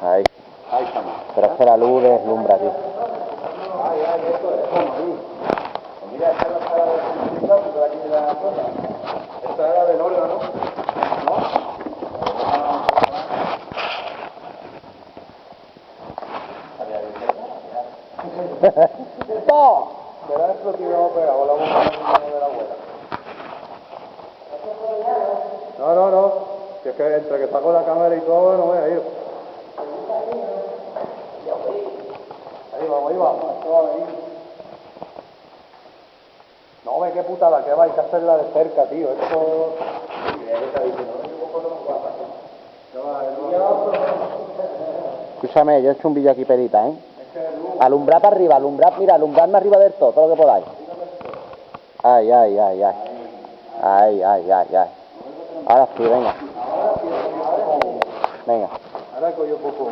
Ahí. Ahí estamos. Pero es que la luz deslumbra, tío. Ay, esto es como ahí. Pues mira, esta es la sala de publicidad, porque aquí de la zona. Esta era del órgano, ¿no? ¡No! Verá esto que íbamos pegado la bomba de la abuela. No. Si es que entre que saco la cámara y todo, no voy a ir. Ahí vamos. No, ve qué putada que va, hay que hacerla de cerca, tío. Esto... Escúchame, yo he hecho un vídeo aquí pedita, ¿eh? Alumbrar para arriba, mira, alumbradme arriba del todo lo que podáis. Ay. Ahora sí, venga. Venga. Ahora cojo poco.